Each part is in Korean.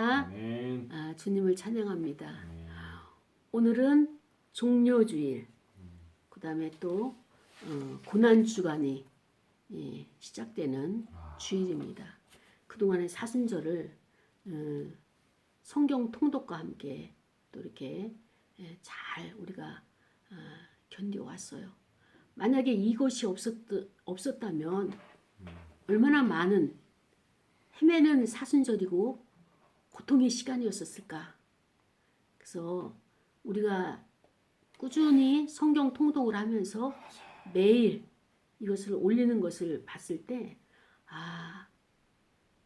할렐루야. 아멘. 주님을 찬양합니다. 아멘. 오늘은 종료주일, 그 다음에 또 고난주간이 시작되는 주일입니다. 그동안의 사순절을 성경 통독과 함께 또 이렇게 잘 우리가 견뎌왔어요. 만약에 이것이 없었다면 얼마나 많은 헤매는 사순절이고 고통의 시간이었을까. 그래서 우리가 꾸준히 성경 통독을 하면서 매일 이것을 올리는 것을 봤을 때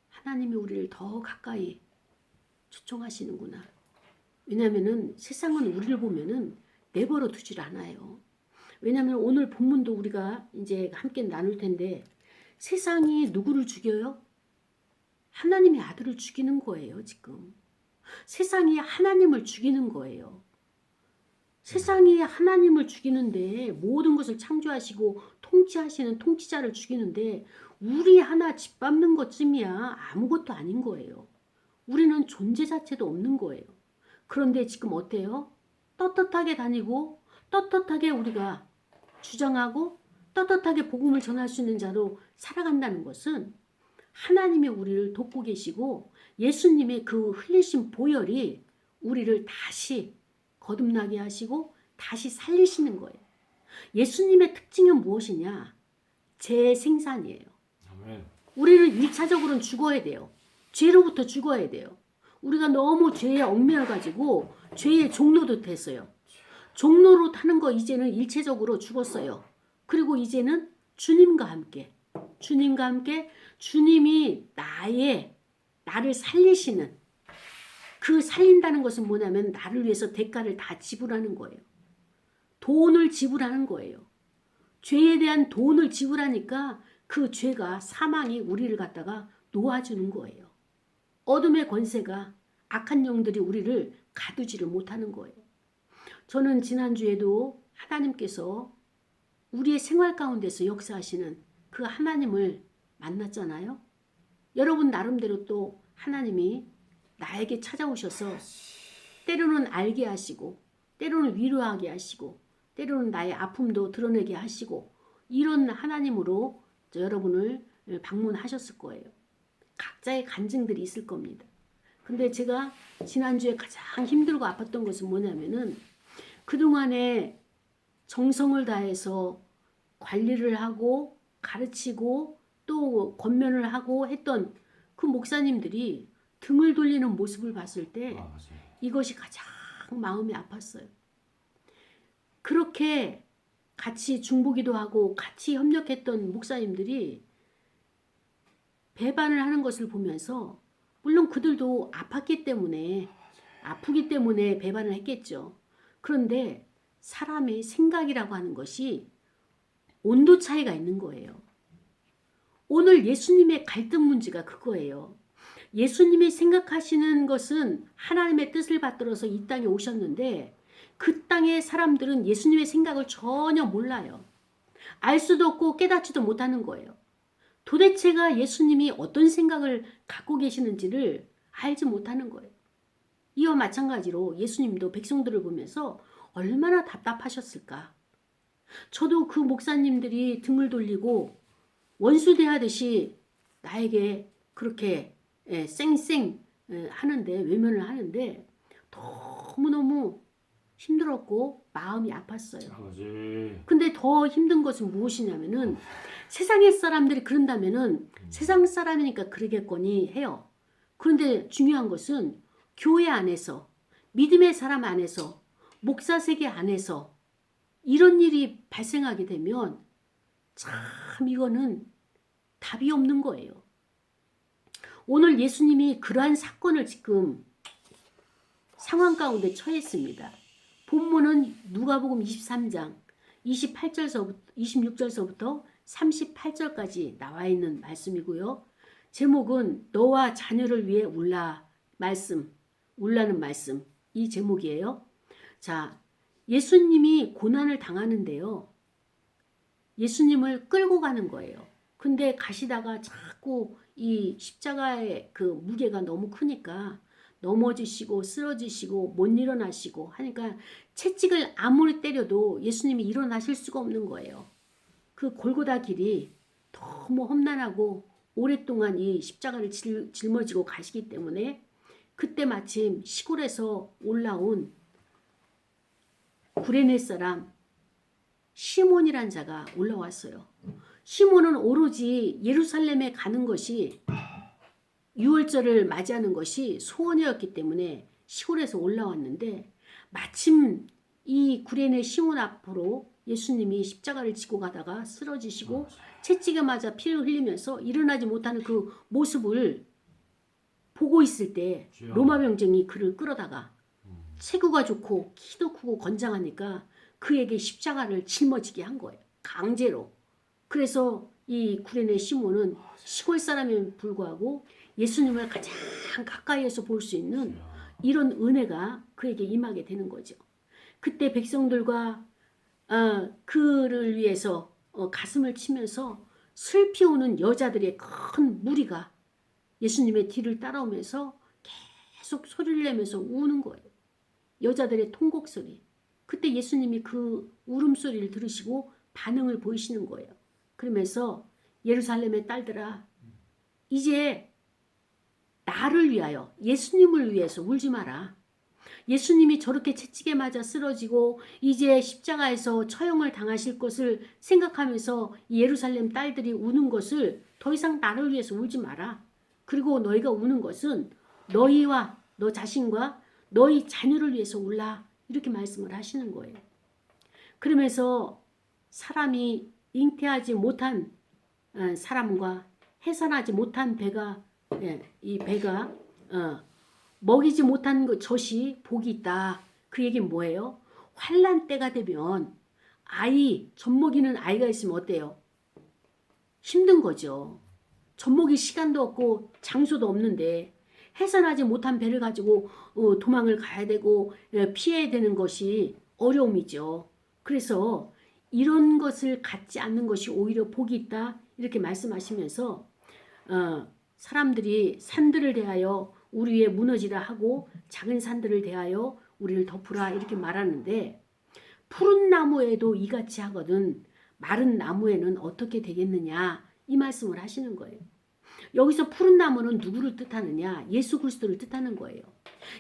하나님이 우리를 더 가까이 초청하시는구나. 왜냐하면은 세상은 우리를 보면은 내버려 두질 않아요. 왜냐하면 오늘 본문도 우리가 이제 함께 나눌 텐데 세상이 누구를 죽여요? 하나님의 아들을 죽이는 거예요, 지금. 세상이 하나님을 죽이는 거예요. 세상이 하나님을 죽이는데 모든 것을 창조하시고 통치하시는 통치자를 죽이는데 우리 하나 짓밟는 것쯤이야 아무것도 아닌 거예요. 우리는 존재 자체도 없는 거예요. 그런데 지금 어때요? 떳떳하게 다니고 떳떳하게 우리가 주장하고 떳떳하게 복음을 전할 수 있는 자로 살아간다는 것은 하나님이 우리를 돕고 계시고 예수님의 그 흘리신 보혈이 우리를 다시 거듭나게 하시고 다시 살리시는 거예요. 예수님의 특징은 무엇이냐? 재생산이에요. 아멘. 우리는 1차적으로는 죽어야 돼요. 죄로부터 죽어야 돼요. 우리가 너무 죄에 얽매여가지고 죄의 종로도 됐어요. 종로로 타는 거 이제는 일체적으로 죽었어요. 그리고 이제는 주님과 함께 주님이 나를 살리시는, 그 살린다는 것은 뭐냐면 나를 위해서 대가를 다 지불하는 거예요. 돈을 지불하는 거예요. 죄에 대한 돈을 지불하니까 그 죄가 사망이 우리를 갖다가 놓아주는 거예요. 어둠의 권세가 악한 영들이 우리를 가두지를 못하는 거예요. 저는 지난주에도 하나님께서 우리의 생활 가운데서 역사하시는 그 하나님을 만났잖아요. 여러분 나름대로 또 하나님이 나에게 찾아오셔서 때로는 알게 하시고 때로는 위로하게 하시고 때로는 나의 아픔도 드러내게 하시고 이런 하나님으로 여러분을 방문하셨을 거예요. 각자의 간증들이 있을 겁니다. 근데 제가 지난주에 가장 힘들고 아팠던 것은 뭐냐면은 그동안에 정성을 다해서 관리를 하고 가르치고 또 권면을 하고 했던 그 목사님들이 등을 돌리는 모습을 봤을 때 이것이 가장 마음이 아팠어요. 그렇게 같이 중보기도 하고 같이 협력했던 목사님들이 배반을 하는 것을 보면서 물론 그들도 아프기 때문에 배반을 했겠죠. 그런데 사람의 생각이라고 하는 것이 온도 차이가 있는 거예요. 오늘 예수님의 갈등 문제가 그거예요. 예수님이 생각하시는 것은 하나님의 뜻을 받들어서 이 땅에 오셨는데 그 땅의 사람들은 예수님의 생각을 전혀 몰라요. 알 수도 없고 깨닫지도 못하는 거예요. 도대체가 예수님이 어떤 생각을 갖고 계시는지를 알지 못하는 거예요. 이와 마찬가지로 예수님도 백성들을 보면서 얼마나 답답하셨을까. 저도 그 목사님들이 등을 돌리고 원수 대하듯이 나에게 그렇게 쌩쌩 하는데 외면을 하는데 너무너무 힘들었고 마음이 아팠어요. 근데 더 힘든 것은 무엇이냐면은 세상의 사람들이 그런다면은 세상 사람이니까 그러겠거니 해요. 그런데 중요한 것은 교회 안에서 믿음의 사람 안에서 목사 세계 안에서 이런 일이 발생하게 되면 참 이거는 답이 없는 거예요. 오늘 예수님이 그러한 사건을 지금 상황 가운데 처했습니다. 본문은 누가복음 23장 26절서부터 38절까지 나와 있는 말씀이고요. 제목은 너와 자녀를 위해 울라는 말씀, 이 제목이에요. 자, 예수님이 고난을 당하는데요. 예수님을 끌고 가는 거예요. 근데 가시다가 자꾸 이 십자가의 그 무게가 너무 크니까 넘어지시고 쓰러지시고 못 일어나시고 하니까 채찍을 아무리 때려도 예수님이 일어나실 수가 없는 거예요. 그 골고다 길이 너무 험난하고 오랫동안 이 십자가를 짊어지고 가시기 때문에 그때 마침 시골에서 올라온 구레네 사람 시몬이란 자가 올라왔어요. 시몬은 오로지 예루살렘에 가는 것이 유월절을 맞이하는 것이 소원이었기 때문에 시골에서 올라왔는데 마침 이 구레네 시몬 앞으로 예수님이 십자가를 지고 가다가 쓰러지시고 채찍에 맞아 피를 흘리면서 일어나지 못하는 그 모습을 보고 있을 때 로마 병정이 그를 끌어다가 체구가 좋고 키도 크고 건장하니까 그에게 십자가를 짊어지게 한 거예요. 강제로. 그래서 이 구레네 시몬은 시골 사람에 불구하고 예수님을 가장 가까이에서 볼 수 있는 이런 은혜가 그에게 임하게 되는 거죠. 그때 백성들과 그를 위해서 가슴을 치면서 슬피 우는 여자들의 큰 무리가 예수님의 뒤를 따라오면서 계속 소리를 내면서 우는 거예요. 여자들의 통곡 소리. 그때 예수님이 그 울음소리를 들으시고 반응을 보이시는 거예요. 그러면서 예루살렘의 딸들아, 이제 나를 위하여, 예수님을 위해서 울지 마라. 예수님이 저렇게 채찍에 맞아 쓰러지고 이제 십자가에서 처형을 당하실 것을 생각하면서 예루살렘 딸들이 우는 것을 더 이상 나를 위해서 울지 마라. 그리고 너희가 우는 것은 너희와 너 자신과 너희 자녀를 위해서 울라. 이렇게 말씀을 하시는 거예요. 그러면서 사람이 잉태하지 못한 사람과 해산하지 못한 배가 이 배가 먹이지 못한 젖이 복이 있다. 그 얘기는 뭐예요? 환난 때가 되면 젖 먹이는 아이가 있으면 어때요? 힘든 거죠. 젖 먹일 시간도 없고 장소도 없는데 해산하지 못한 배를 가지고 도망을 가야 되고 피해야 되는 것이 어려움이죠. 그래서 이런 것을 갖지 않는 것이 오히려 복이 있다. 이렇게 말씀하시면서 사람들이 산들을 대하여 우리 위에 무너지라 하고 작은 산들을 대하여 우리를 덮으라 이렇게 말하는데 푸른 나무에도 이같이 하거든 마른 나무에는 어떻게 되겠느냐 이 말씀을 하시는 거예요. 여기서 푸른 나무는 누구를 뜻하느냐? 예수 그리스도를 뜻하는 거예요.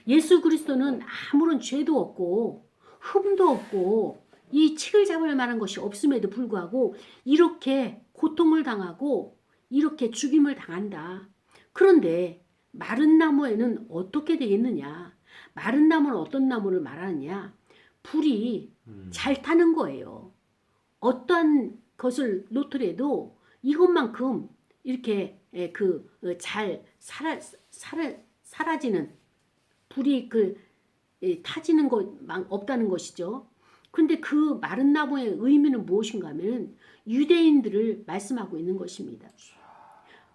예수 그리스도는 아무런 죄도 없고 흠도 없고 이 책을 잡을 만한 것이 없음에도 불구하고 이렇게 고통을 당하고 이렇게 죽임을 당한다. 그런데 마른 나무에는 어떻게 되겠느냐? 마른 나무는 어떤 나무를 말하느냐? 불이 잘 타는 거예요. 어떠한 것을 놓더라도 이것만큼 이렇게 잘 사라지는 불이 타지는 것 없다는 것이죠. 그런데 그 마른 나무의 의미는 무엇인가 하면 유대인들을 말씀하고 있는 것입니다.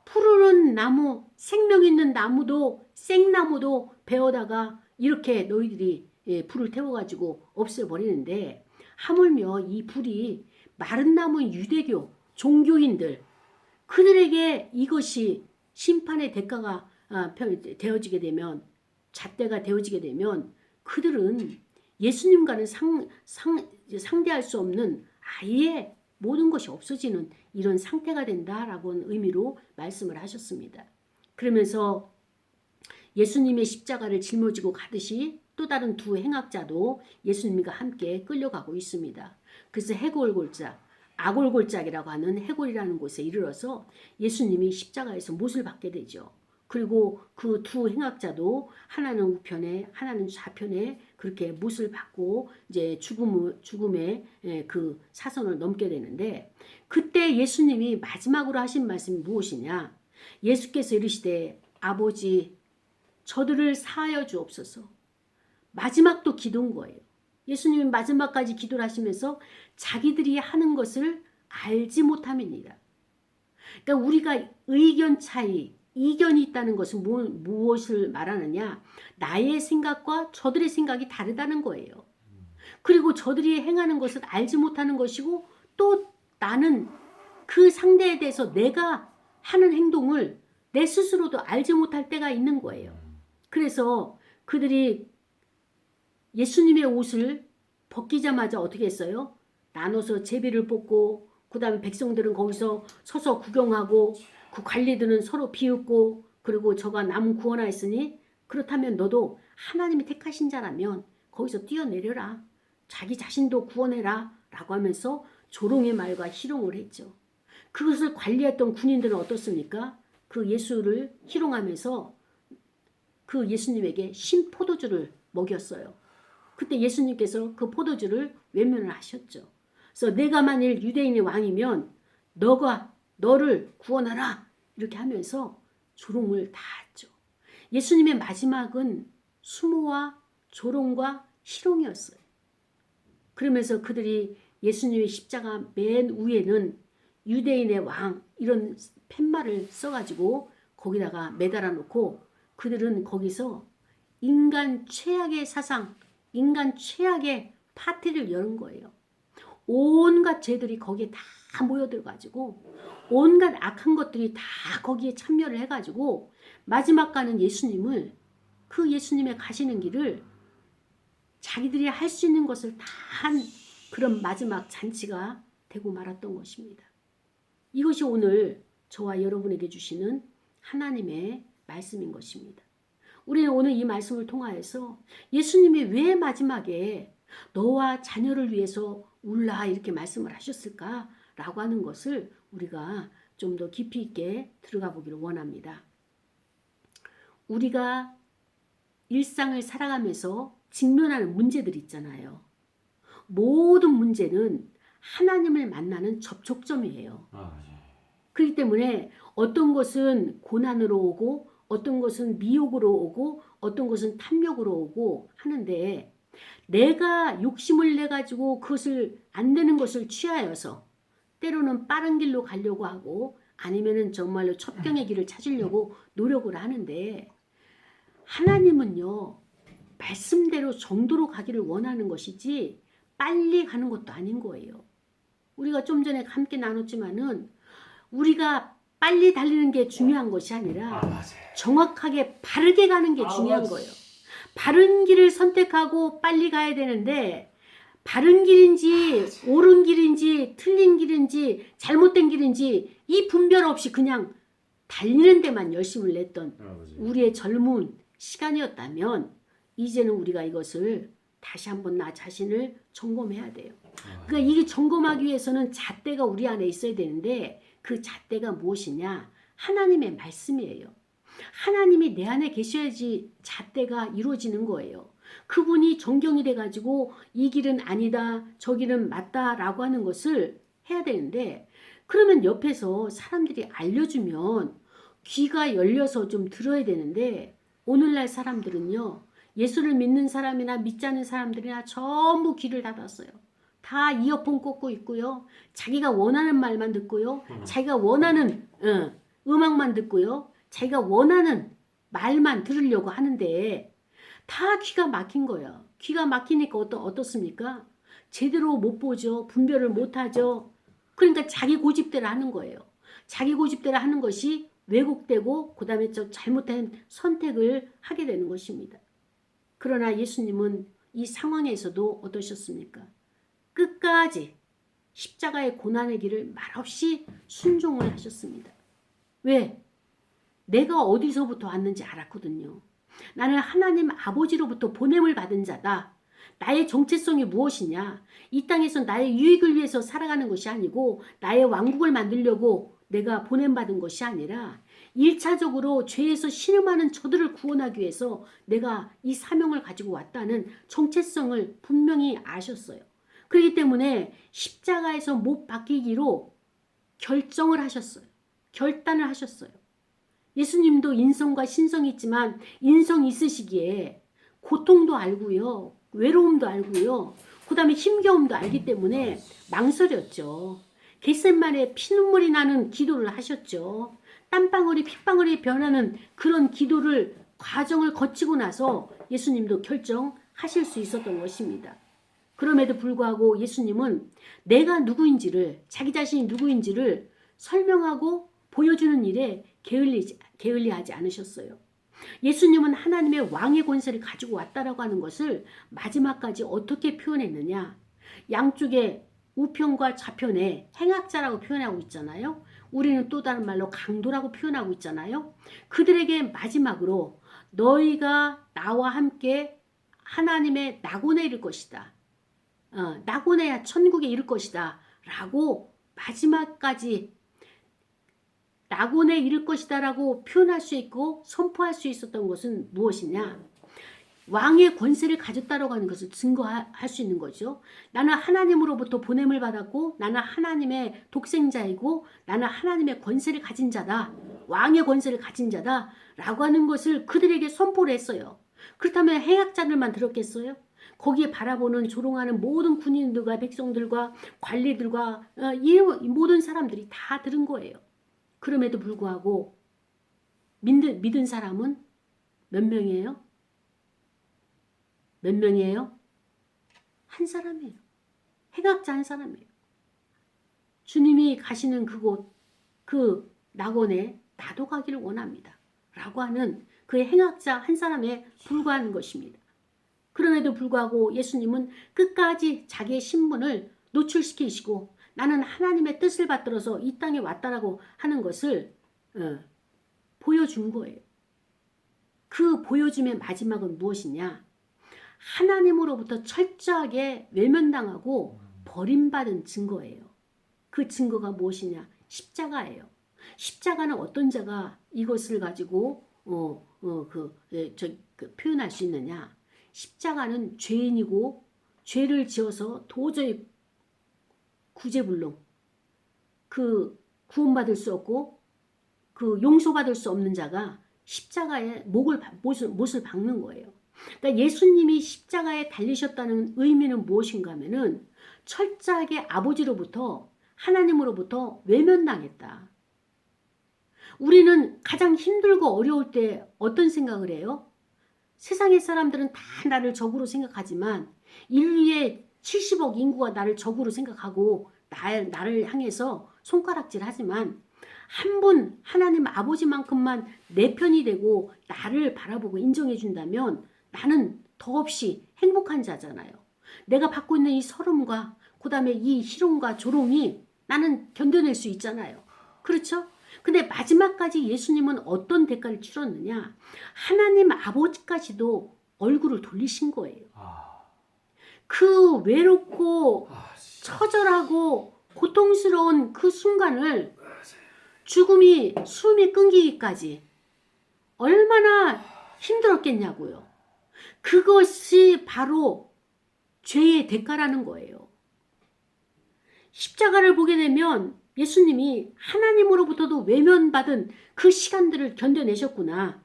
푸르른 나무, 생명 있는 나무도 생나무도 베어다가 이렇게 너희들이 불을 태워가지고 없애버리는데 하물며 이 불이 마른 나무인 유대교 종교인들 그들에게 이것이 심판의 대가가 되어지게 되면 잣대가 되어지게 되면 그들은 예수님과는 상대할 수 없는 아예 모든 것이 없어지는 이런 상태가 된다라고는 의미로 말씀을 하셨습니다. 그러면서 예수님의 십자가를 짊어지고 가듯이 또 다른 두 행악자도 예수님과 함께 끌려가고 있습니다. 그래서 해골골자, 아골골짝이라고 하는 해골이라는 곳에 이르러서 예수님이 십자가에서 못을 받게 되죠. 그리고 그 두 행악자도 하나는 우편에 하나는 좌편에 그렇게 못을 받고 이제 죽음의 그 사선을 넘게 되는데 그때 예수님이 마지막으로 하신 말씀이 무엇이냐? 예수께서 이르시되 아버지 저들을 사하여 주옵소서. 마지막도 기도인 거예요. 예수님이 마지막까지 기도를 하시면서 자기들이 하는 것을 알지 못함이니라. 그러니까 우리가 의견 차이, 이견이 있다는 것은 무엇을 말하느냐? 나의 생각과 저들의 생각이 다르다는 거예요. 그리고 저들이 행하는 것을 알지 못하는 것이고 또 나는 그 상대에 대해서 내가 하는 행동을 내 스스로도 알지 못할 때가 있는 거예요. 그래서 그들이 예수님의 옷을 벗기자마자 어떻게 했어요? 나눠서 제비를 뽑고 그 다음에 백성들은 거기서 서서 구경하고 그 관리들은 서로 비웃고 그리고 저가 남 구원하였으니 그렇다면 너도 하나님이 택하신 자라면 거기서 뛰어내려라. 자기 자신도 구원해라. 라고 하면서 조롱의 말과 희롱을 했죠. 그것을 관리했던 군인들은 어떻습니까? 그 예수를 희롱하면서 그 예수님에게 신포도주를 먹였어요. 그때 예수님께서 그 포도주를 외면을 하셨죠. 그래서 내가 만일 유대인의 왕이면 너를 구원하라 이렇게 하면서 조롱을 다 했죠. 예수님의 마지막은 수모와 조롱과 희롱이었어요. 그러면서 그들이 예수님의 십자가 맨 위에는 유대인의 왕 이런 팻말을 써가지고 거기다가 매달아 놓고 그들은 거기서 인간 최악의 사상, 인간 최악의 파티를 여는 거예요. 온갖 죄들이 거기에 다 모여들어가지고 온갖 악한 것들이 다 거기에 참여를 해가지고 마지막 가는 예수님을 그 예수님의 가시는 길을 자기들이 할 수 있는 것을 다 한 그런 마지막 잔치가 되고 말았던 것입니다. 이것이 오늘 저와 여러분에게 주시는 하나님의 말씀인 것입니다. 우리는 오늘 이 말씀을 통하여서 예수님이 왜 마지막에 너와 자녀를 위해서 울라 이렇게 말씀을 하셨을까? 라고 하는 것을 우리가 좀 더 깊이 있게 들어가 보기를 원합니다. 우리가 일상을 살아가면서 직면하는 문제들이 있잖아요. 모든 문제는 하나님을 만나는 접촉점이에요. 그렇기 때문에 어떤 것은 고난으로 오고 어떤 것은 미혹으로 오고 어떤 것은 탐욕으로 오고 하는데 내가 욕심을 내가지고 그것을 안 되는 것을 취하여서 때로는 빠른 길로 가려고 하고 아니면은 정말로 첩경의 길을 찾으려고 노력을 하는데 하나님은요 말씀대로 정도로 가기를 원하는 것이지 빨리 가는 것도 아닌 거예요. 우리가 좀 전에 함께 나눴지만은 우리가 빨리 달리는 게 중요한 것이 아니라 정확하게 바르게 가는 게 중요한 거예요. 바른 길을 선택하고 빨리 가야 되는데 바른 길인지 옳은 길인지 틀린 길인지 잘못된 길인지 이 분별 없이 그냥 달리는 데만 열심을 냈던 우리의 젊은 시간이었다면 이제는 우리가 이것을 다시 한번 나 자신을 점검해야 돼요. 그러니까 이게 점검하기 위해서는 잣대가 우리 안에 있어야 되는데 그 잣대가 무엇이냐? 하나님의 말씀이에요. 하나님이 내 안에 계셔야지 잣대가 이루어지는 거예요. 그분이 정경이 돼가지고 이 길은 아니다, 저 길은 맞다라고 하는 것을 해야 되는데 그러면 옆에서 사람들이 알려주면 귀가 열려서 좀 들어야 되는데 오늘날 사람들은요. 예수를 믿는 사람이나 믿지 않는 사람들이나 전부 귀를 닫았어요. 다 이어폰 꽂고 있고요. 자기가 원하는 말만 듣고요. 자기가 원하는 음악만 듣고요. 자기가 원하는 말만 들으려고 하는데 다 귀가 막힌 거예요. 귀가 막히니까 어떻습니까? 제대로 못 보죠. 분별을 못 하죠. 그러니까 자기 고집대로 하는 거예요. 자기 고집대로 하는 것이 왜곡되고 그 다음에 저 잘못된 선택을 하게 되는 것입니다. 그러나 예수님은 이 상황에서도 어떠셨습니까? 끝까지 십자가의 고난의 길을 말없이 순종을 하셨습니다. 왜? 내가 어디서부터 왔는지 알았거든요. 나는 하나님 아버지로부터 보냄을 받은 자다. 나의 정체성이 무엇이냐? 이 땅에서 나의 유익을 위해서 살아가는 것이 아니고 나의 왕국을 만들려고 내가 보냄받은 것이 아니라 1차적으로 죄에서 신음하는 저들을 구원하기 위해서 내가 이 사명을 가지고 왔다는 정체성을 분명히 아셨어요. 그렇기 때문에 십자가에서 못 박히기로 결정을 하셨어요. 결단을 하셨어요. 예수님도 인성과 신성이 있지만 인성이 있으시기에 고통도 알고요. 외로움도 알고요. 그 다음에 힘겨움도 알기 때문에 망설였죠. 겟세마네 피눈물이 나는 기도를 하셨죠. 땀방울이 핏방울이 변하는 그런 기도를 과정을 거치고 나서 예수님도 결정하실 수 있었던 것입니다. 그럼에도 불구하고 예수님은 내가 누구인지를 자기 자신이 누구인지를 설명하고 보여주는 일에 게을리하지 않으셨어요. 예수님은 하나님의 왕의 권세를 가지고 왔다라고 하는 것을 마지막까지 어떻게 표현했느냐. 양쪽에 우편과 좌편에 행악자라고 표현하고 있잖아요. 우리는 또 다른 말로 강도라고 표현하고 있잖아요. 그들에게 마지막으로 너희가 나와 함께 하나님의 낙원에 이를 것이다. 낙원에야 천국에 이를 것이다. 라고 마지막까지 낙원에 이를 것이다 라고 표현할 수 있고 선포할 수 있었던 것은 무엇이냐? 왕의 권세를 가졌다라고 하는 것을 증거할 수 있는 거죠. 나는 하나님으로부터 보냄을 받았고 나는 하나님의 독생자이고 나는 하나님의 권세를 가진 자다. 왕의 권세를 가진 자다. 라고 하는 것을 그들에게 선포를 했어요. 그렇다면 행악자들만 들었겠어요? 거기에 바라보는 조롱하는 모든 군인들과 백성들과 관리들과 이 모든 사람들이 다 들은 거예요. 그럼에도 불구하고 믿은 사람은 몇 명이에요? 몇 명이에요? 한 사람이에요. 행악자 한 사람이에요. 주님이 가시는 그곳, 그 낙원에 나도 가기를 원합니다. 라고 하는 그 행악자 한 사람에 불과한 것입니다. 그럼에도 불구하고 예수님은 끝까지 자기의 신분을 노출시키시고 나는 하나님의 뜻을 받들어서 이 땅에 왔다라고 하는 것을 보여준 거예요. 그 보여줌의 마지막은 무엇이냐? 하나님으로부터 철저하게 외면당하고 버림받은 증거예요. 그 증거가 무엇이냐? 십자가예요. 십자가는 어떤 자가 이것을 가지고 표현할 수 있느냐? 십자가는 죄인이고 죄를 지어서 도저히 구제불능, 그 구원받을 수 없고 그 용서받을 수 없는 자가 십자가에 못을 박는 거예요. 그러니까 예수님이 십자가에 달리셨다는 의미는 무엇인가 하면은 철저하게 아버지로부터 하나님으로부터 외면당했다. 우리는 가장 힘들고 어려울 때 어떤 생각을 해요? 세상의 사람들은 다 나를 적으로 생각하지만 인류의 70억 인구가 나를 적으로 생각하고 나를 향해서 손가락질 하지만 한 분 하나님 아버지만큼만 내 편이 되고 나를 바라보고 인정해 준다면 나는 더없이 행복한 자잖아요. 내가 받고 있는 이 서름과 그 다음에 이 희롱과 조롱이 나는 견뎌낼 수 있잖아요. 그렇죠? 근데 마지막까지 예수님은 어떤 대가를 치렀느냐? 하나님 아버지까지도 얼굴을 돌리신 거예요. 그 외롭고 처절하고 고통스러운 그 순간을 숨이 끊기기까지 얼마나 힘들었겠냐고요. 그것이 바로 죄의 대가라는 거예요. 십자가를 보게 되면 예수님이 하나님으로부터도 외면받은 그 시간들을 견뎌내셨구나.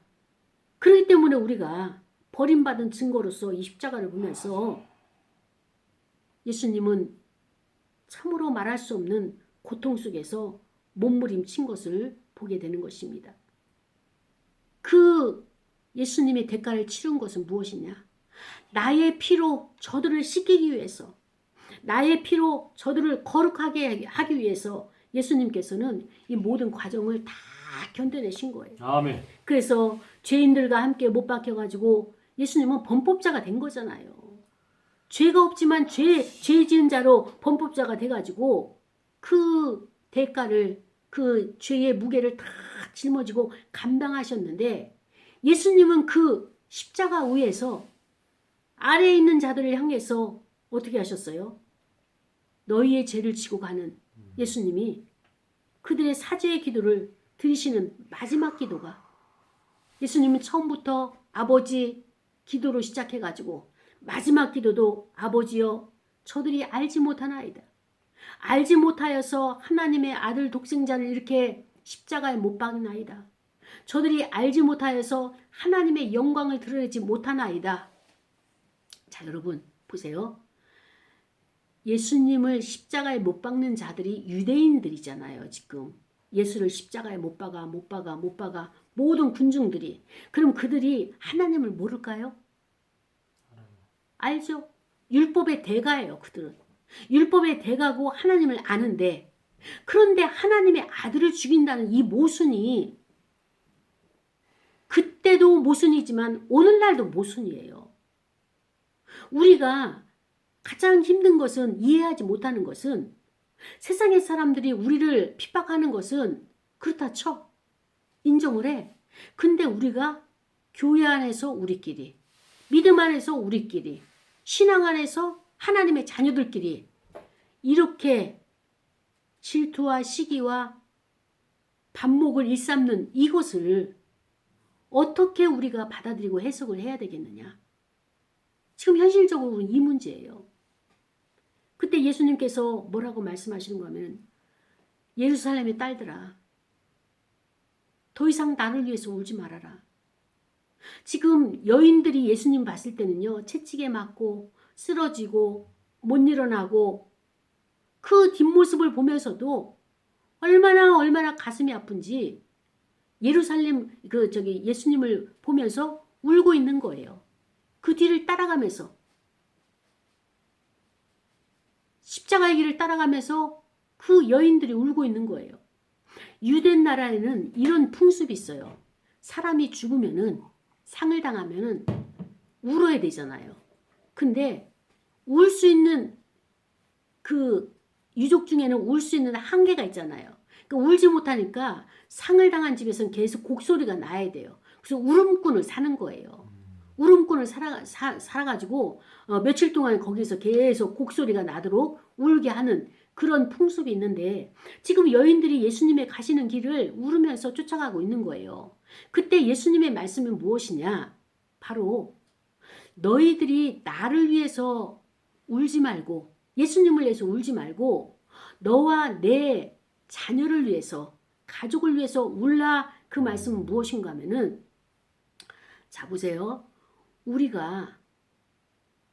그렇기 때문에 우리가 버림받은 증거로서 이 십자가를 보면서 예수님은 참으로 말할 수 없는 고통 속에서 몸부림친 것을 보게 되는 것입니다. 그 예수님의 대가를 치른 것은 무엇이냐? 나의 피로 저들을 씻기기 위해서, 나의 피로 저들을 거룩하게 하기 위해서 예수님께서는 이 모든 과정을 다 견뎌내신 거예요. 아멘. 그래서 죄인들과 함께 못 박혀가지고 예수님은 범법자가 된 거잖아요. 죄가 없지만 죄 지은 자로 범법자가 돼가지고 그 대가를, 그 죄의 무게를 다 짊어지고 감당하셨는데 예수님은 그 십자가 위에서 아래에 있는 자들을 향해서 어떻게 하셨어요? 너희의 죄를 지고 가는 예수님이 그들의 사죄의 기도를 드리시는 마지막 기도가, 예수님은 처음부터 아버지 기도로 시작해가지고 마지막 기도도 아버지여 저들이 알지 못하나이다. 알지 못하여서 하나님의 아들 독생자를 이렇게 십자가에 못 박나이다. 저들이 알지 못하여서 하나님의 영광을 드러내지 못하나이다. 자, 여러분 보세요. 예수님을 십자가에 못 박는 자들이 유대인들이잖아요. 지금 예수를 십자가에 못 박아 모든 군중들이. 그럼 그들이 하나님을 모를까요? 알죠? 율법의 대가예요. 그들은 율법의 대가고 하나님을 아는데, 그런데 하나님의 아들을 죽인다는 이 모순이 그때도 모순이지만 오늘날도 모순이에요. 우리가 가장 힘든 것은, 이해하지 못하는 것은, 세상의 사람들이 우리를 핍박하는 것은 그렇다 쳐. 인정을 해. 근데 우리가 교회 안에서 우리끼리, 믿음 안에서 우리끼리, 신앙 안에서 하나님의 자녀들끼리 이렇게 질투와 시기와 반목을 일삼는 이것을 어떻게 우리가 받아들이고 해석을 해야 되겠느냐. 지금 현실적으로 이 문제예요. 그때 예수님께서 뭐라고 말씀하시는가 하면, 예루살렘의 딸들아, 더 이상 나를 위해서 울지 말아라. 지금 여인들이 예수님 봤을 때는요, 채찍에 맞고 쓰러지고 못 일어나고 그 뒷모습을 보면서도 얼마나 가슴이 아픈지 예루살렘 예수님을 보면서 울고 있는 거예요. 그 뒤를 따라가면서, 십자가의 길을 따라가면서 그 여인들이 울고 있는 거예요. 유대 나라에는 이런 풍습이 있어요. 사람이 죽으면은, 상을 당하면은 울어야 되잖아요. 근데 울 수 있는 그 유족 중에는 울 수 있는 한계가 있잖아요. 그러니까 울지 못하니까 상을 당한 집에서는 계속 곡소리가 나야 돼요. 그래서 울음꾼을 사는 거예요. 울음꾼을 살아가지고 며칠 동안 거기서 계속 곡소리가 나도록 울게 하는 그런 풍습이 있는데, 지금 여인들이 예수님의 가시는 길을 울으면서 쫓아가고 있는 거예요. 그때 예수님의 말씀이 무엇이냐? 바로 너희들이 나를 위해서 울지 말고, 예수님을 위해서 울지 말고 너와 내 자녀를 위해서, 가족을 위해서 울라. 그 말씀은 무엇인가 하면은, 자 보세요. 우리가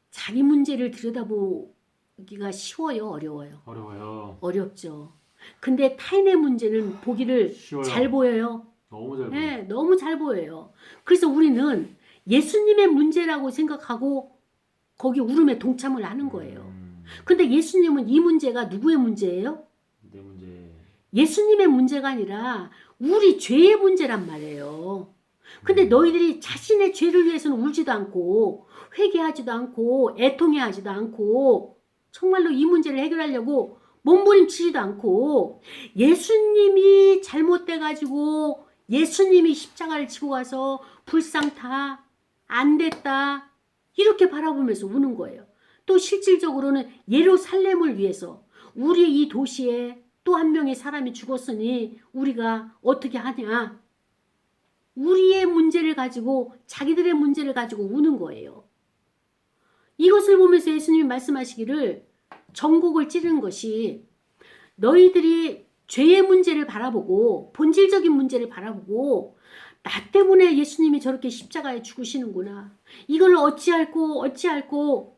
자기 문제를 들여다보기가 쉬워요, 어려워요? 어려워요. 어렵죠. 근데 타인의 문제는 보기를 쉬워요. 잘 보여요. 너무 잘 보여요. 네, 너무 잘 보여요. 그래서 우리는 예수님의 문제라고 생각하고 거기 울음에 동참을 하는 거예요. 근데 예수님은 이 문제가 누구의 문제예요? 내 문제. 예수님의 문제가 아니라 우리 죄의 문제란 말이에요. 근데 너희들이 자신의 죄를 위해서는 울지도 않고 회개하지도 않고 애통해하지도 않고 정말로 이 문제를 해결하려고 몸부림치지도 않고, 예수님이 잘못돼가지고 예수님이 십자가를 지고 가서 불상 다 안 됐다 이렇게 바라보면서 우는 거예요. 또 실질적으로는 예루살렘을 위해서, 우리 이 도시에 또 한 명의 사람이 죽었으니 우리가 어떻게 하냐, 우리의 문제를 가지고, 자기들의 문제를 가지고 우는 거예요. 이것을 보면서 예수님이 말씀하시기를, 전곡을 찌르는 것이, 너희들이 죄의 문제를 바라보고 본질적인 문제를 바라보고 나 때문에 예수님이 저렇게 십자가에 죽으시는구나, 이걸 어찌할꼬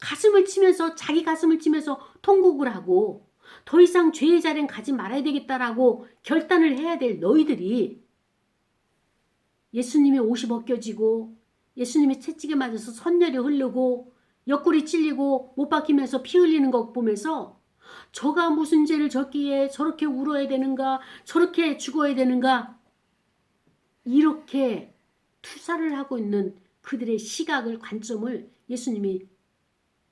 가슴을 치면서, 자기 가슴을 치면서 통곡을 하고 더 이상 죄의 자리는 가지 말아야 되겠다라고 결단을 해야 될 너희들이, 예수님의 옷이 벗겨지고 예수님의 채찍에 맞아서 선열이 흐르고 옆구리 찔리고 못 박히면서 피 흘리는 거 보면서, 저가 무슨 죄를 졌기에 저렇게 울어야 되는가, 저렇게 죽어야 되는가, 이렇게 투사를 하고 있는 그들의 시각을, 관점을 예수님이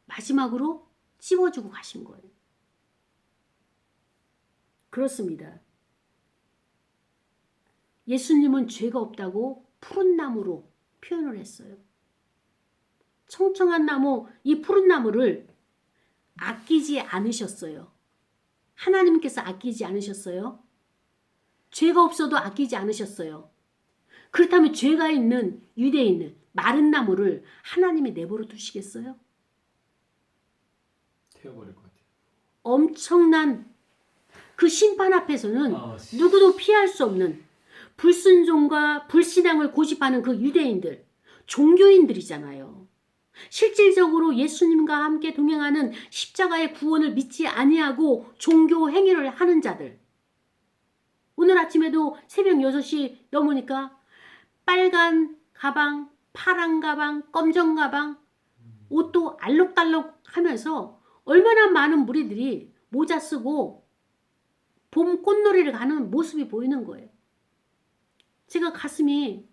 마지막으로 찝어주고 가신 거예요. 그렇습니다. 예수님은 죄가 없다고 푸른 나무로 표현을 했어요. 청청한 나무, 이 푸른 나무를 아끼지 않으셨어요. 하나님께서 아끼지 않으셨어요. 죄가 없어도 아끼지 않으셨어요. 그렇다면 죄가 있는 유대인은 마른 나무를 하나님이 내버려 두시겠어요? 태워버릴 것 같아요. 엄청난 그 심판 앞에서는 누구도 피할 수 없는 불순종과 불신앙을 고집하는 그 유대인들, 종교인들이잖아요. 실질적으로 예수님과 함께 동행하는 십자가의 구원을 믿지 아니하고 종교 행위를 하는 자들. 오늘 아침에도 새벽 6시 넘으니까 빨간 가방, 파란 가방, 검정 가방, 옷도 알록달록 하면서 얼마나 많은 무리들이 모자 쓰고 봄 꽃놀이를 가는 모습이 보이는 거예요. 제가 가슴이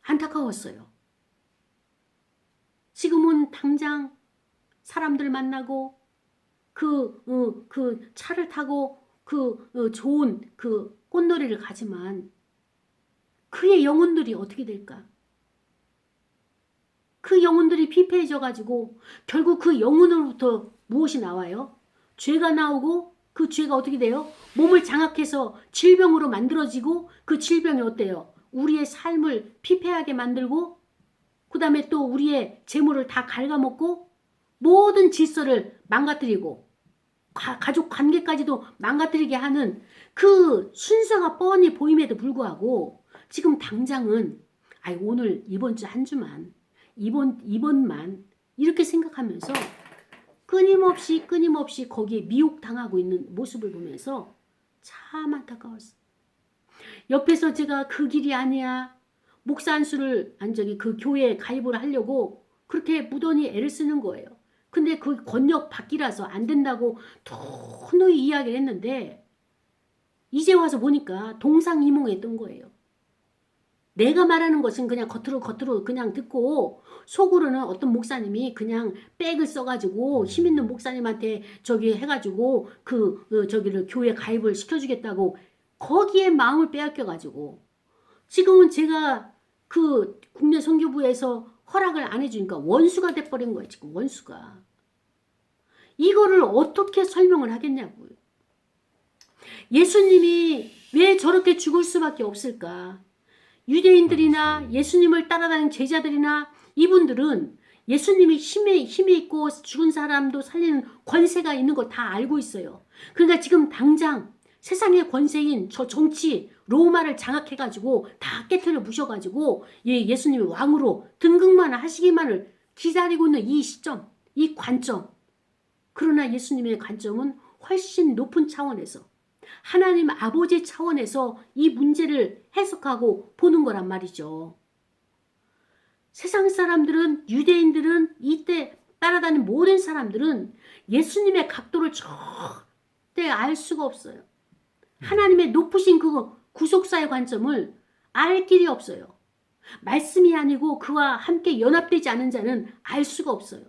안타까웠어요. 지금은 당장 사람들 만나고 그 차를 타고 좋은 그 꽃놀이를 가지만 그의 영혼들이 어떻게 될까? 그 영혼들이 피폐해져 가지고 결국 그 영혼으로부터 무엇이 나와요? 죄가 나오고 그 죄가 어떻게 돼요? 몸을 장악해서 질병으로 만들어지고 그 질병이 어때요? 우리의 삶을 피폐하게 만들고 그 다음에 또 우리의 재물을 다 갉아먹고 모든 질서를 망가뜨리고 가족 관계까지도 망가뜨리게 하는 그 순서가 뻔히 보임에도 불구하고 지금 당장은 오늘 이번 주 한 주만 이번만 이렇게 생각하면서 끊임없이 거기에 미혹당하고 있는 모습을 보면서 참 안타까웠어요. 옆에서 제가 그 길이 아니야. 목사 안수를 그 교회에 가입을 하려고 그렇게 무던히 애를 쓰는 거예요. 근데 그 권역 밖이라서 안 된다고 도누이 이야기를 했는데 이제 와서 보니까 동상이몽했던 거예요. 내가 말하는 것은 그냥 겉으로 그냥 듣고 속으로는 어떤 목사님이 그냥 백을 써가지고 힘 있는 목사님한테 저기 해가지고 저기를 교회 가입을 시켜주겠다고 거기에 마음을 빼앗겨가지고 지금은 제가 그 국내 선교부에서 허락을 안 해주니까 원수가 돼버린 거예요. 지금 원수가. 이거를 어떻게 설명을 하겠냐고요. 예수님이 왜 저렇게 죽을 수밖에 없을까? 유대인들이나 예수님을 따라다니는 제자들이나 이분들은 예수님이 힘이 있고 죽은 사람도 살리는 권세가 있는 걸 다 알고 있어요. 그러니까 지금 당장 세상의 권세인 저 정치 로마를 장악해가지고 다 깨트려 부셔가지고 예수님이 왕으로 등극만 하시기만을 기다리고 있는 이 시점, 이 관점. 그러나 예수님의 관점은 훨씬 높은 차원에서 하나님 아버지 차원에서 이 문제를 해석하고 보는 거란 말이죠. 세상 사람들은 유대인들은 이때 따라다니는 모든 사람들은 예수님의 각도를 절대 알 수가 없어요. 하나님의 높으신 그 구속사의 관점을 알 길이 없어요. 말씀이 아니고 그와 함께 연합되지 않은 자는 알 수가 없어요.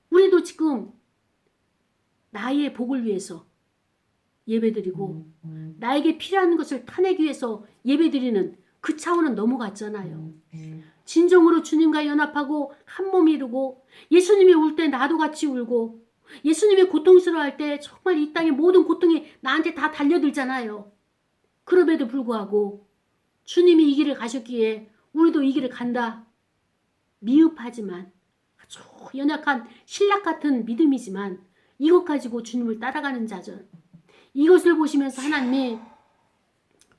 우리도 지금 나의 복을 위해서 예배드리고 나에게 필요한 것을 타내기 위해서 예배드리는 그 차원은 넘어갔잖아요. 진정으로 주님과 연합하고 한 몸이 이루고 예수님이 울 때 나도 같이 울고 예수님이 고통스러워할 때 정말 이 땅의 모든 고통이 나한테 다 달려들잖아요. 그럼에도 불구하고 주님이 이 길을 가셨기에 우리도 이 길을 간다. 미흡하지만 아주 연약한 신락 같은 믿음이지만 이것 가지고 주님을 따라가는 자전. 이것을 보시면서 하나님이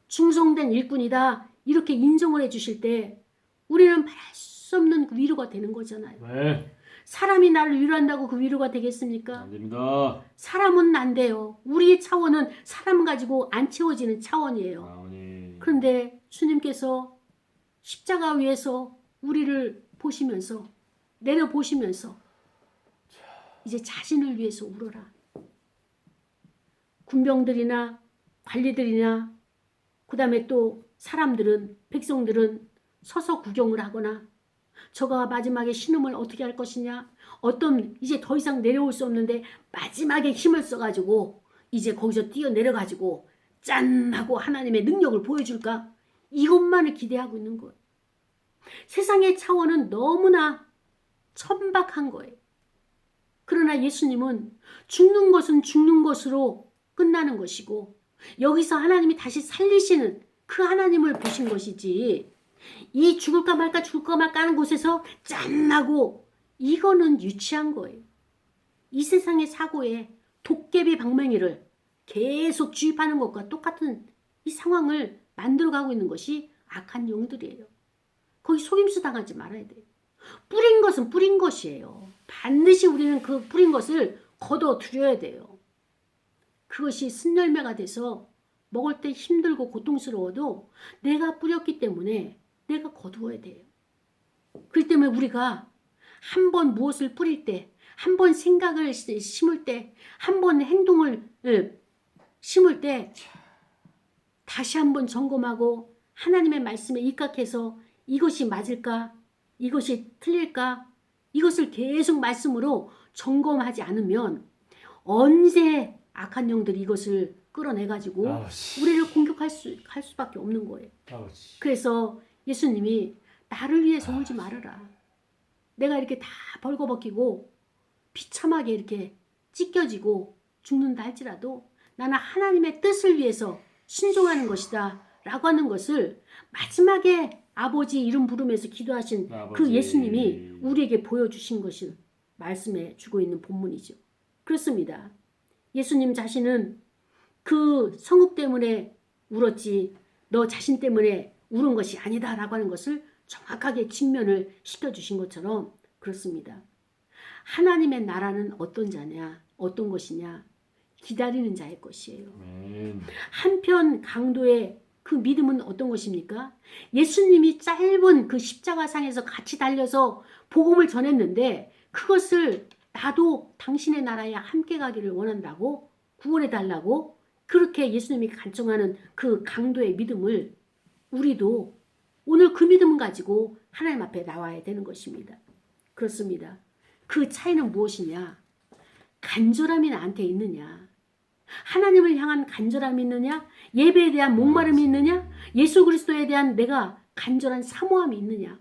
충성된 일꾼이다 이렇게 인정을 해주실 때 우리는 말할 수 없는 그 위로가 되는 거잖아요. 네. 사람이 나를 위로한다고 그 위로가 되겠습니까? 안 됩니다. 사람은 안 돼요. 우리의 차원은 사람 가지고 안 채워지는 차원이에요. 아니. 그런데 주님께서 십자가 위에서 우리를 보시면서 내려보시면서 이제 자신을 위해서 울어라. 군병들이나 관리들이나 그 다음에 또 사람들은 백성들은 서서 구경을 하거나 저가 마지막에 신음을 어떻게 할 것이냐 어떤 이제 더 이상 내려올 수 없는데 마지막에 힘을 써가지고 이제 거기서 뛰어내려가지고 짠 하고 하나님의 능력을 보여줄까 이것만을 기대하고 있는 거예요. 세상의 차원은 너무나 천박한 거예요. 그러나 예수님은 죽는 것은 죽는 것으로 끝나는 것이고 여기서 하나님이 다시 살리시는 그 하나님을 보신 것이지 이 죽을까 말까 하는 곳에서 짠하고 이거는 유치한 거예요. 이 세상의 사고에 도깨비 방망이를 계속 주입하는 것과 똑같은 이 상황을 만들어가고 있는 것이 악한 영들이에요. 거기 속임수 당하지 말아야 돼요. 뿌린 것은 뿌린 것이에요. 반드시 우리는 그 뿌린 것을 거둬들여야 돼요. 그것이 쓴열매가 돼서 먹을 때 힘들고 고통스러워도 내가 뿌렸기 때문에 내가 거두어야 돼요. 그렇기 때문에 우리가 한 번 무엇을 뿌릴 때, 한 번 생각을 심을 때, 한 번 행동을 심을 때 다시 한번 점검하고 하나님의 말씀에 입각해서 이것이 맞을까? 이것이 틀릴까? 이것을 계속 말씀으로 점검하지 않으면 언제 악한 영들이 이것을 끌어내가지고 아버지. 우리를 공격할 수밖에 없는 거예요. 아버지. 그래서 예수님이 나를 위해서 울지 말아라. 내가 이렇게 다 벌거벗기고 비참하게 이렇게 찢겨지고 죽는다 할지라도 나는 하나님의 뜻을 위해서 순종하는 것이다 라고 하는 것을 마지막에 아버지 이름 부르면서 기도하신 그 아버지. 예수님이 우리에게 보여주신 것이 말씀해 주고 있는 본문이죠. 그렇습니다. 예수님 자신은 그 성읍 때문에 울었지 너 자신 때문에 울은 것이 아니다 라고 하는 것을 정확하게 직면을 시켜주신 것처럼 그렇습니다. 하나님의 나라는 어떤 자냐 어떤 것이냐 기다리는 자의 것이에요. 아멘. 한편 강도의 그 믿음은 어떤 것입니까? 예수님이 짧은 그 십자가상에서 같이 달려서 복음을 전했는데 그것을 나도 당신의 나라에 함께 가기를 원한다고 구원해 달라고 그렇게 예수님이 간청하는 그 강도의 믿음을 우리도 오늘 그 믿음을 가지고 하나님 앞에 나와야 되는 것입니다. 그렇습니다. 그 차이는 무엇이냐? 간절함이 나한테 있느냐? 하나님을 향한 간절함이 있느냐? 예배에 대한 목마름이 있느냐? 예수 그리스도에 대한 내가 간절한 사모함이 있느냐?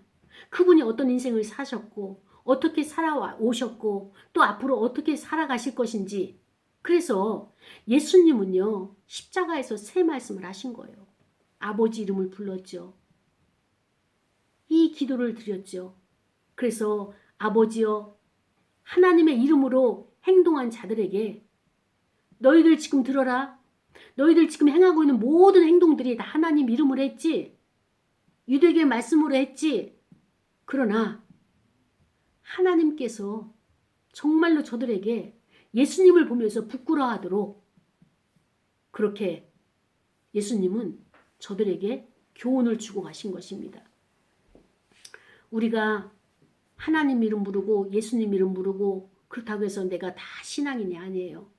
그분이 어떤 인생을 사셨고 어떻게 살아오셨고 또 앞으로 어떻게 살아가실 것인지 그래서 예수님은요 십자가에서 새 말씀을 하신 거예요. 아버지 이름을 불렀죠. 이 기도를 드렸죠. 그래서 아버지여 하나님의 이름으로 행동한 자들에게 너희들 지금 들어라. 너희들 지금 행하고 있는 모든 행동들이 다 하나님 이름으로 했지. 유대교의 말씀으로 했지. 그러나 하나님께서 정말로 저들에게 예수님을 보면서 부끄러워하도록 그렇게 예수님은 저들에게 교훈을 주고 가신 것입니다. 우리가 하나님 이름 부르고 예수님 이름 부르고 그렇다고 해서 내가 다 신앙인이 아니에요.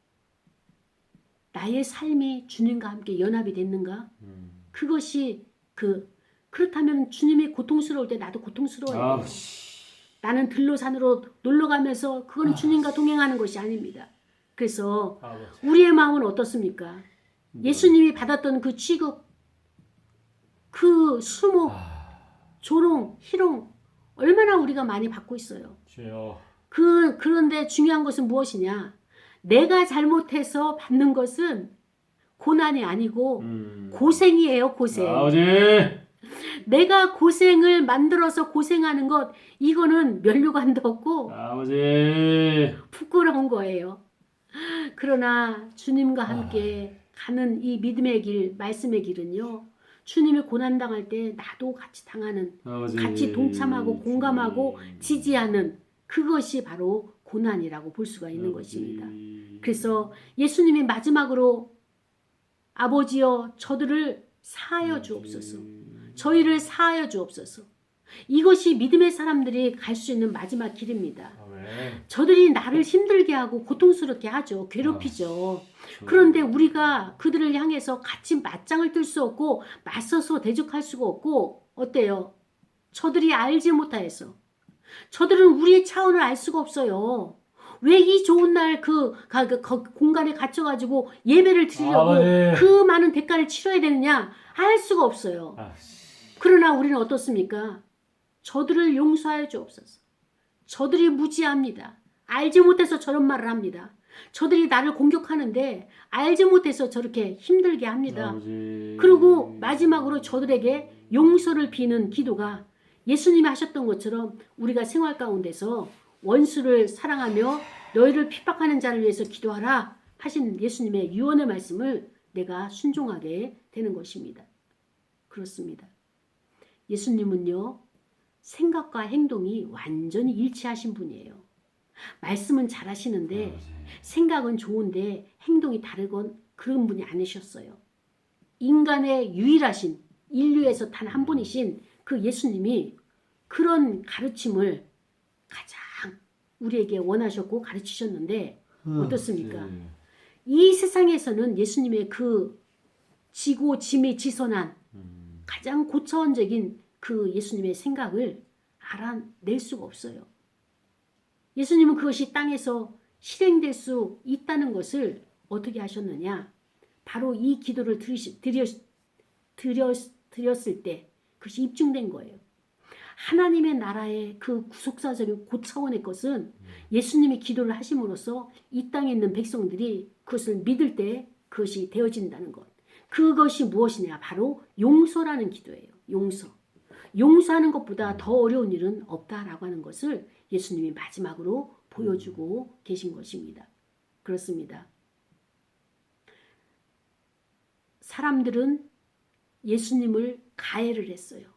나의 삶이 주님과 함께 연합이 됐는가? 그것이 그렇다면 주님이 고통스러울 때 나도 고통스러워요. 아버지. 나는 들로 산으로 놀러 가면서 그건 주님과 동행하는 것이 아닙니다. 그래서 아버지. 우리의 마음은 어떻습니까? 예수님이 받았던 그 취급, 그 수목, 조롱, 희롱 얼마나 우리가 많이 받고 있어요. 주여. 그런데 중요한 것은 무엇이냐? 내가 잘못해서 받는 것은 고난이 아니고 고생이에요, 고생. 아버지. 내가 고생을 만들어서 고생하는 것, 이거는 면류관도 없고 아버지. 부끄러운 거예요. 그러나 주님과 함께 가는 이 믿음의 길, 말씀의 길은요. 주님이 고난당할 때 나도 같이 당하는, 아버지. 같이 동참하고 공감하고 지지하는 그것이 바로 고난이라고 볼 수가 있는 것입니다. 그래서 예수님이 마지막으로 아버지여 저들을 사하여 주옵소서. 저희를 사하여 주옵소서. 이것이 믿음의 사람들이 갈 수 있는 마지막 길입니다. 아멘. 저들이 나를 힘들게 하고 고통스럽게 하죠. 괴롭히죠. 그런데 우리가 그들을 향해서 같이 맞짱을 뜰 수 없고 맞서서 대적할 수가 없고 어때요? 저들이 알지 못하여서 저들은 우리의 차원을 알 수가 없어요. 왜 이 좋은 날 그 공간에 갇혀가지고 예배를 드리려고 그 많은 대가를 치러야 되느냐 알 수가 없어요. 그러나 우리는 어떻습니까? 저들을 용서하여 주옵소서. 저들이 무지합니다. 알지 못해서 저런 말을 합니다. 저들이 나를 공격하는데 알지 못해서 저렇게 힘들게 합니다. 아버지. 그리고 마지막으로 저들에게 용서를 비는 기도가 예수님이 하셨던 것처럼 우리가 생활 가운데서 원수를 사랑하며 너희를 핍박하는 자를 위해서 기도하라 하신 예수님의 유언의 말씀을 내가 순종하게 되는 것입니다. 그렇습니다. 예수님은요. 생각과 행동이 완전히 일치하신 분이에요. 말씀은 잘하시는데 생각은 좋은데 행동이 다르건 그런 분이 아니셨어요. 인간의 유일하신 인류에서 단 한 분이신 그 예수님이 그런 가르침을 가장 우리에게 원하셨고 가르치셨는데 어떻습니까? 이 세상에서는 예수님의 그 지고 짐이 지선한 가장 고차원적인 그 예수님의 생각을 알아낼 수가 없어요. 예수님은 그것이 땅에서 실행될 수 있다는 것을 어떻게 하셨느냐? 바로 이 기도를 드렸을 때 그것이 입증된 거예요. 하나님의 나라의 그 구속사적인 고차원의 것은 예수님이 기도를 하심으로써 이 땅에 있는 백성들이 그것을 믿을 때 그것이 되어진다는 것. 그것이 무엇이냐? 바로 용서라는 기도예요. 용서. 용서하는 것보다 더 어려운 일은 없다라고 하는 것을 예수님이 마지막으로 보여주고 계신 것입니다. 그렇습니다. 사람들은 예수님을 가해를 했어요.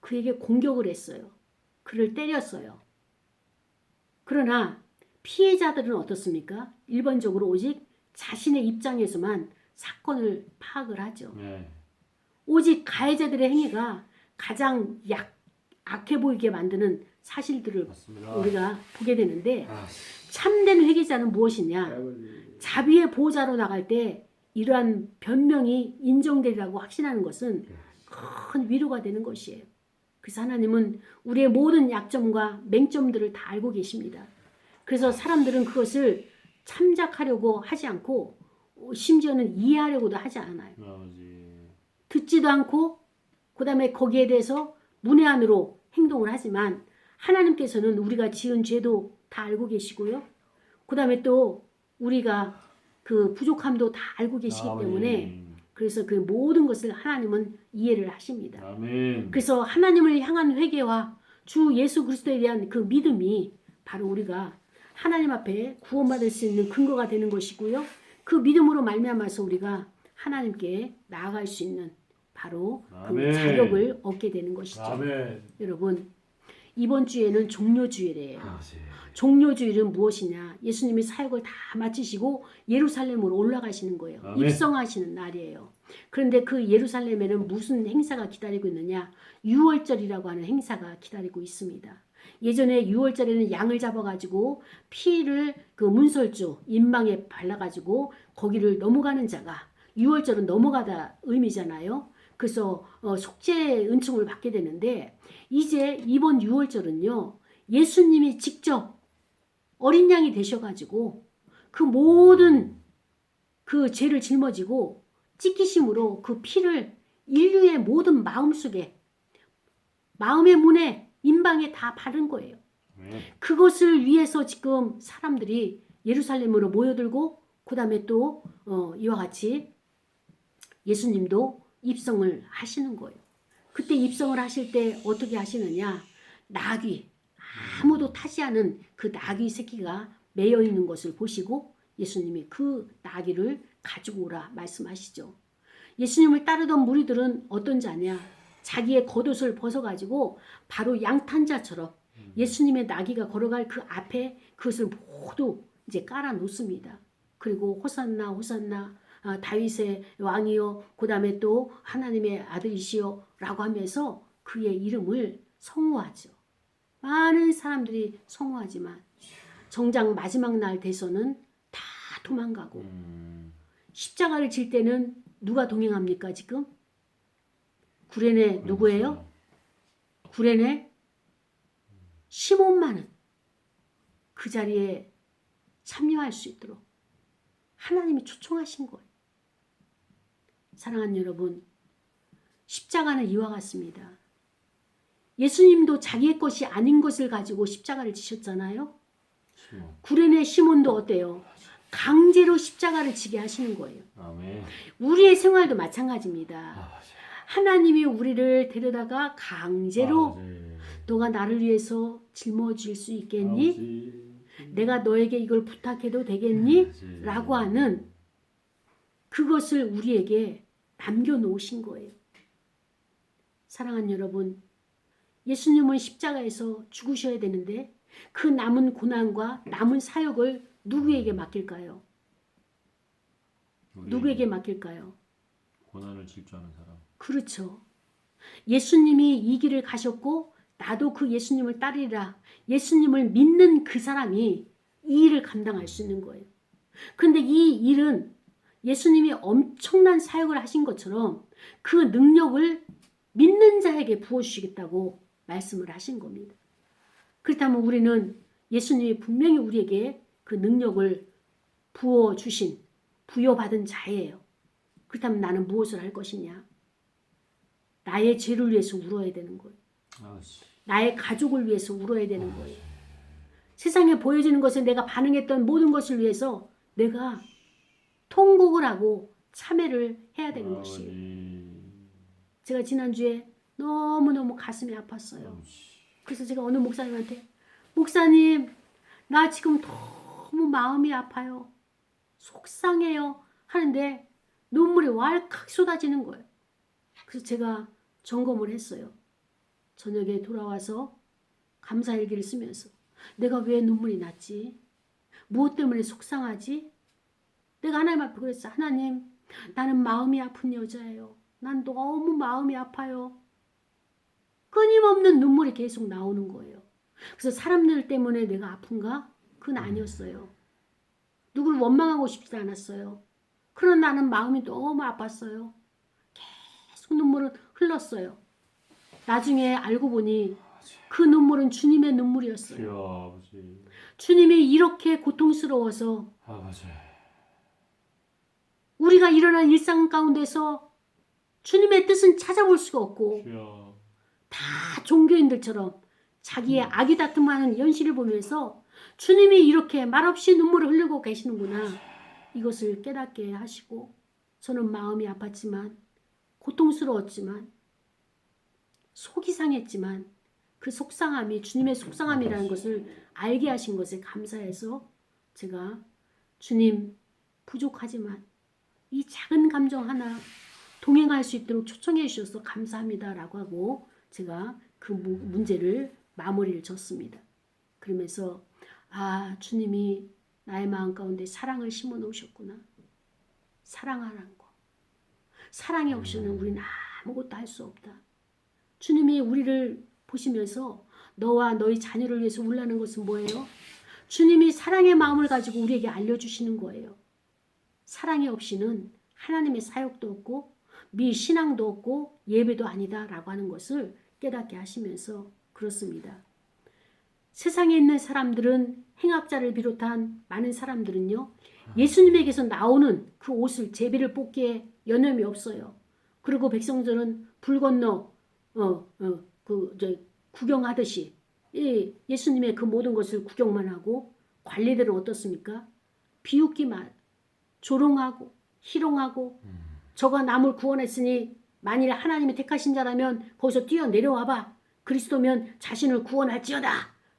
그에게 공격을 했어요. 그를 때렸어요. 그러나 피해자들은 어떻습니까? 일반적으로 오직 자신의 입장에서만 사건을 파악을 하죠. 네. 오직 가해자들의 행위가 가장 악해 보이게 만드는 사실들을 맞습니다. 우리가 보게 되는데 아, 참된 회개자는 무엇이냐? 자비의 보호자로 나갈 때 이러한 변명이 인정되리라고 확신하는 것은 큰 위로가 되는 것이에요. 그래서 하나님은 우리의 모든 약점과 맹점들을 다 알고 계십니다. 그래서 사람들은 그것을 참작하려고 하지 않고 심지어는 이해하려고도 하지 않아요. 듣지도 않고 그 다음에 거기에 대해서 문외한으로 행동을 하지만 하나님께서는 우리가 지은 죄도 다 알고 계시고요. 그 다음에 또 우리가 그 부족함도 다 알고 계시기 때문에 그래서 그 모든 것을 하나님은 이해를 하십니다. 아멘. 그래서 하나님을 향한 회개와 주 예수 그리스도에 대한 그 믿음이 바로 우리가 하나님 앞에 구원받을 수 있는 근거가 되는 것이고요. 그 믿음으로 말미암아서 우리가 하나님께 나아갈 수 있는 바로 그 자격을 얻게 되는 것이죠. 아멘. 여러분, 이번 주에는 종료주일이에요. 아, 네. 종료주일은 무엇이냐? 예수님이 사역을 다 마치시고 예루살렘으로 올라가시는 거예요. 아멘. 입성하시는 날이에요. 그런데 그 예루살렘에는 무슨 행사가 기다리고 있느냐? 유월절이라고 하는 행사가 기다리고 있습니다. 예전에 유월절에는 양을 잡아가지고 피를 그 문설주 인방에 발라가지고 거기를 넘어가는 자가 유월절은 넘어가다 의미잖아요. 그래서 속죄 은총을 받게 되는데 이제 이번 유월절은요. 예수님이 직접 어린 양이 되셔가지고 그 모든 그 죄를 짊어지고 찢기심으로 그 피를 인류의 모든 마음속에 마음의 문에 인방에 다 바른 거예요. 그것을 위해서 지금 사람들이 예루살렘으로 모여들고 그 다음에 또 이와 같이 예수님도 입성을 하시는 거예요. 그때 입성을 하실 때 어떻게 하시느냐? 나귀, 아무도 타지 않은 그 나귀 새끼가 매여 있는 것을 보시고 예수님이 그 나귀를 가지고 오라 말씀하시죠. 예수님을 따르던 무리들은 어떤 자냐? 자기의 겉옷을 벗어가지고 바로 양탄자처럼 예수님의 나귀가 걸어갈 그 앞에 그것을 모두 이제 깔아 놓습니다. 그리고 호산나 호산나 다윗의 왕이요 그 다음에 또 하나님의 아들이시요 라고 하면서 그의 이름을 성호하죠. 많은 사람들이 성호하지만 정작 마지막 날 돼서는 다 도망가고 십자가를 질 때는 누가 동행합니까 지금? 구레네 누구예요? 구레네 시몬만은 그 자리에 참여할 수 있도록 하나님이 초청하신 거예요. 사랑하는 여러분, 십자가는 이와 같습니다. 예수님도 자기의 것이 아닌 것을 가지고 십자가를 지셨잖아요. 구레네 시몬도 어때요? 강제로 십자가를 지게 하시는 거예요. 아멘. 우리의 생활도 마찬가지입니다. 하나님이 우리를 데려다가 강제로 너가 나를 위해서 짊어질 수 있겠니? 내가 너에게 이걸 부탁해도 되겠니? 라고 하는 그것을 우리에게 남겨놓으신 거예요. 사랑하는 여러분, 예수님은 십자가에서 죽으셔야 되는데 그 남은 고난과 남은 사역을 누구에게 맡길까요? 누구에게 맡길까요? 고난을 질 줄 아는 사람. 그렇죠. 예수님이 이 길을 가셨고 나도 그 예수님을 따르리라. 예수님을 믿는 그 사람이 이 일을 감당할 수 있는 거예요. 그런데 이 일은 예수님이 엄청난 사역을 하신 것처럼 그 능력을 믿는 자에게 부어주시겠다고 말씀을 하신 겁니다. 그렇다면 우리는 예수님이 분명히 우리에게 그 능력을 부어주신, 부여받은 자예요. 그렇다면 나는 무엇을 할 것이냐? 나의 죄를 위해서 울어야 되는 거예요. 나의 가족을 위해서 울어야 되는 거예요. 세상에 보여지는 것에 내가 반응했던 모든 것을 위해서 내가 통곡을 하고 참회를 해야 되는 것이에요. 제가 지난주에 너무너무 가슴이 아팠어요. 그래서 제가 어느 목사님한테 목사님 나 지금 너무 마음이 아파요. 속상해요. 하는데 눈물이 왈칵 쏟아지는 거예요. 그래서 제가 점검을 했어요. 저녁에 돌아와서 감사일기를 쓰면서 내가 왜 눈물이 났지? 무엇 때문에 속상하지? 내가 하나님 앞에 그랬어. 하나님, 나는 마음이 아픈 여자예요. 난 너무 마음이 아파요. 끊임없는 눈물이 계속 나오는 거예요. 그래서 사람들 때문에 내가 아픈가? 그건 아니었어요. 누구를 원망하고 싶지 않았어요. 그러나 나는 마음이 너무 아팠어요. 계속 눈물을 흘렀어요. 나중에 알고 보니 그 눈물은 주님의 눈물이었어요. 주님이 이렇게 고통스러워서 우리가 일어난 일상 가운데서 주님의 뜻은 찾아볼 수가 없고 다 종교인들처럼 자기의 악이 다툼하는 현실을 보면서 주님이 이렇게 말없이 눈물을 흘리고 계시는구나. 이것을 깨닫게 하시고 저는 마음이 아팠지만 고통스러웠지만 속이 상했지만 그 속상함이 주님의 속상함이라는 것을 알게 하신 것에 감사해서 제가 주님 부족하지만 이 작은 감정 하나 동행할 수 있도록 초청해 주셔서 감사합니다라고 하고 제가 그 문제를 마무리를 졌습니다. 그러면서 아 주님이 나의 마음 가운데 사랑을 심어 놓으셨구나. 사랑하라는 거. 사랑이 없이는 우리는 아무것도 할 수 없다. 주님이 우리를 보시면서 너와 너희 자녀를 위해서 울라는 것은 뭐예요? 주님이 사랑의 마음을 가지고 우리에게 알려주시는 거예요. 사랑이 없이는 하나님의 사역도 없고 미신앙도 없고 예배도 아니다라고 하는 것을 깨닫게 하시면서 그렇습니다. 세상에 있는 사람들은 행악자를 비롯한 많은 사람들은요. 예수님에게서 나오는 그 옷을 제비를 뽑기에 여념이 없어요. 그리고 백성들은 불 건너 구경하듯이 예수님의 그 모든 것을 구경만 하고 관리들은 어떻습니까? 비웃기만 조롱하고 희롱하고 저가 남을 구원했으니 만일 하나님이 택하신 자라면 거기서 뛰어내려와봐. 그리스도면 자신을 구원할지어다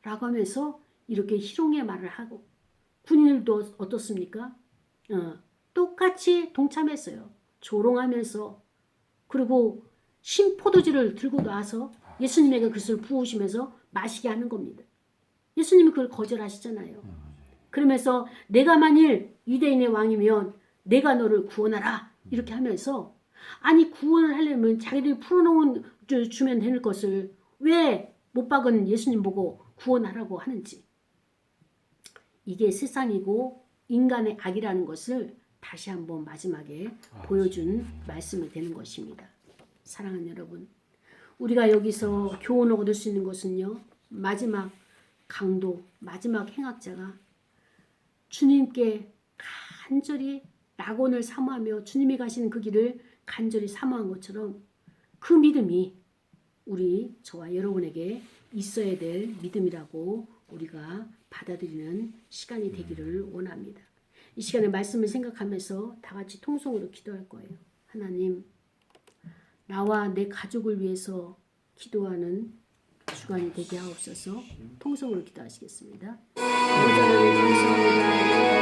라고 하면서 이렇게 희롱의 말을 하고 군인들도 어떻습니까? 똑같이 동참했어요. 조롱하면서 그리고 신포도주를 들고 나와서 예수님에게 그것을 부으시면서 마시게 하는 겁니다. 예수님이 그걸 거절하시잖아요. 그러면서 내가 만일 유대인의 왕이면 내가 너를 구원하라 이렇게 하면서 아니 구원을 하려면 자기들이 풀어놓은 주면 되는 것을 왜 못 박은 예수님 보고 구원하라고 하는지 이게 세상이고 인간의 악이라는 것을 다시 한번 마지막에 보여준 말씀이 되는 것입니다. 사랑하는 여러분, 우리가 여기서 교훈을 얻을 수 있는 것은요. 마지막 강도, 마지막 행악자가 주님께 간절히 낙원을 사모하며 주님이 가시는 그 길을 간절히 사모한 것처럼 그 믿음이 우리 저와 여러분에게 있어야 될 믿음이라고 우리가 받아들이는 시간이 되기를 원합니다. 이 시간에 말씀을 생각하면서 다 같이 통성으로 기도할 거예요. 하나님, 나와 내 가족을 위해서 기도하는 주간이 되게 하옵소서. 통성으로 기도하시겠습니다. 감사합니다.